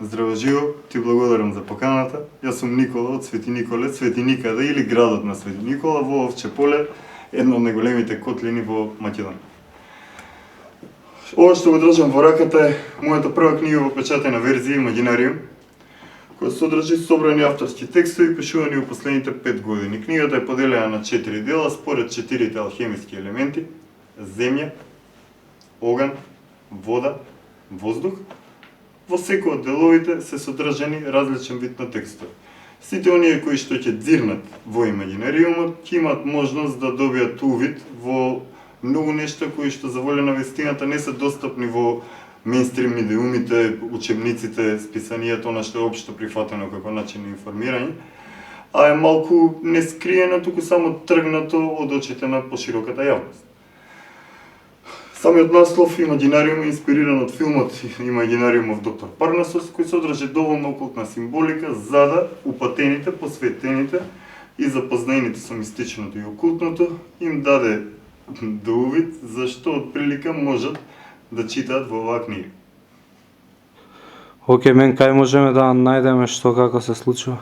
Здраво живо, ти благодарам за поканата. Јас сум Никола од Свети Николе, Свети Никаде или градот на Свети Никола во Овче поле, една од најголемите котлини во Македонија. Ова што го држам во раката е мојата прва книга во печатена верзија Имагинариум, која содржи собрани авторски текстови пишувани во последните 5 години. Книгата е поделена на 4 дела според 4 алхемиски елементи: земја, оган, вода, воздух. Во секој од деловите се содржани различен вид на текстови. Сите оние кои што ќе дзирнат во Имагинариумот ќе имаат можност да добијат увид во многу нешта кои што за воља на вистината не се достапни во мејнстрим медиумите, учебниците, списанијата, она што е општо прифатено како начин на информирање, а е малку нескриено, туку само тргнато од очите на пошироката јавност. Самиот наслов Имагинариум е инспириран од филмот Имагинариумов доктор Парнасос, кој содржи доволно окултна символика за да упатените, посветените и запознаените со мистичното и окултното им даде до увид зашто од прилика можат да читаат во оваа книга. Океј, мен кај можеме да најдеме што како се случува?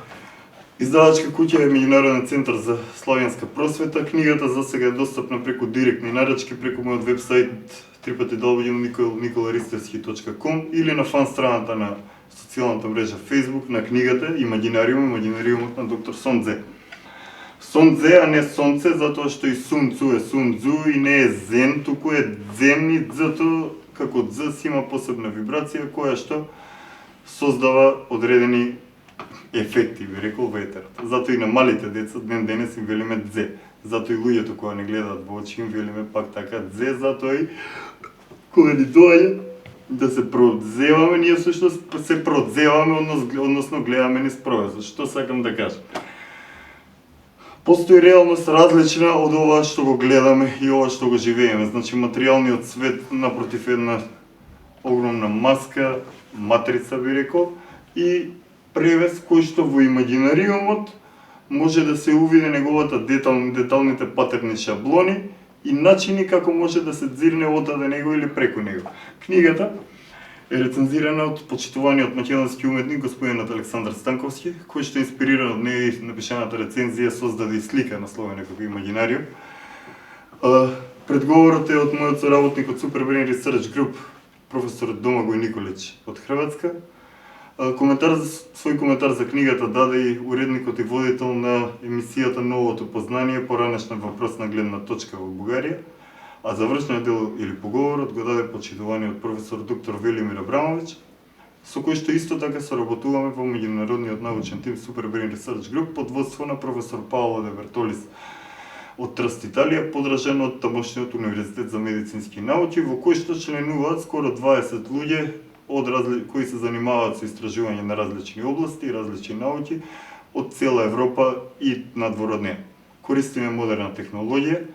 Издавачка куќа е Меѓународен центар за славенска просвета. Книгата засега е достапна преку директни нарачки преку мојот вебсајт www.nikolaristovski.com или на фан страната на социјалната мрежа Facebook на книгата Имагинариум, Имагинариумот на доктор Сонце. Сонце, а не сонце, затоа што и сунцу е сунцу и не е зен, туку е дзен и дзето како дз си има посебна вибрација која што создава одредени ефекти, би рекол, во етерот. Затоа и на малите деца ден денес им велиме дзе. Затоа и луѓето кога не гледаат во очи им велиме пак така дзе, затоа и кога ни доаѓа да се продзеваме, ние всушност се продзеваме, односно гледаме низ провезот. Што сакам да кажам? Постои реалност различна од ова што го гледаме и ова што го живееме. Значи материјалниот свет напротив една огромна маска, матрица би рекол, и превес кој што во Имагинариумот може да се увиде неговата деталните патерни шаблони и начини како може да се дзирне одаде него или преку него. Книгата е рецензирана од почитуваниот македонски уметник господинот Александар Станковски, кој што инспириран од неа и напишаната рецензија создаде и слика насловена како Имагинариум. Предговорот е од мојот соработник од Superbrain Research Group, професор Домагој Николич од Хрватска. Свој коментар за книгата даде и уредникот и водител на емисијата Новото познание, поранешна въпросна гледна точка во Бугарија, а завршниот дел или поговорот го даде почитуваниот професор доктор Велимир Абрамович, со кој што исто така соработуваме во меѓународниот научен тим Superbrain Research Group под водство на професор Паоло де Вертолис од Трст, Италија, подржан од тамошниот универзитет за медицински науки, во кој што членуваат скоро 20 луѓе кои се занимаваат со истражување на различни области и различни науки од цела Европа и надвор од неа. Користиме модерна технологија,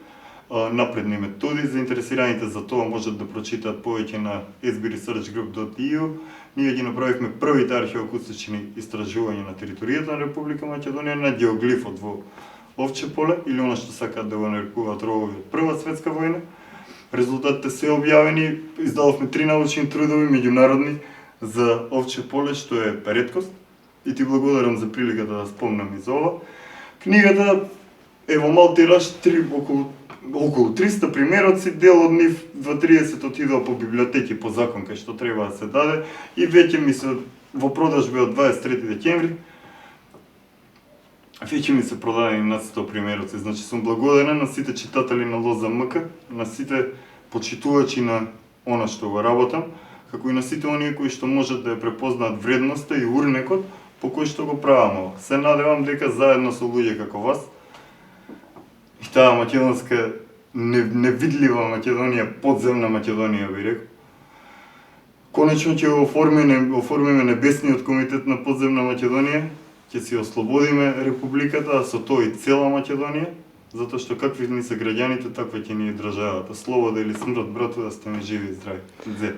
напредни методи, заинтересираните за тоа можат да прочитаат повеќе на sbresearchgroup.eu. Ние ги направивме првите археоакустични истражувања на територијата на Република Македонија на геоглифот во Овче поле или она што сакаат да го нарекуваат ровови од Прва светска војна. Резултатите се објавени, издадовме 3 научни трудови меѓународни за Овче поле, што е реткост, и ти благодарам за приликата да спомнам и за ова. Книгата е во мал тираж, околу 300 примероци, дел од нив 20 отидоа по библиотеки по закон кај што треба да се даде и веќе ми се во продажби од 23 декември веќе ми се продадени над 100 примероци. Значи сум благодарен на сите читатели на Лоза МК, на сите почитувачи на она што го работам, како и на сите оние кои што можат да ја препознаат вредноста и урнекот по кој што го правам ова. Се надевам дека заедно со луѓе како вас и таа македонска невидлива Македонија, подземна Македонија би рекол, конечно ќе оформиме небесниот комитет на подземна Македонија, ќе си ослободиме републиката, а со тоа и цела Македонија, затоа што какви ни се граѓаните, таква ќе ни е државата. Слобода или смрт, брату, да сте ми живи и здрави. Дзе.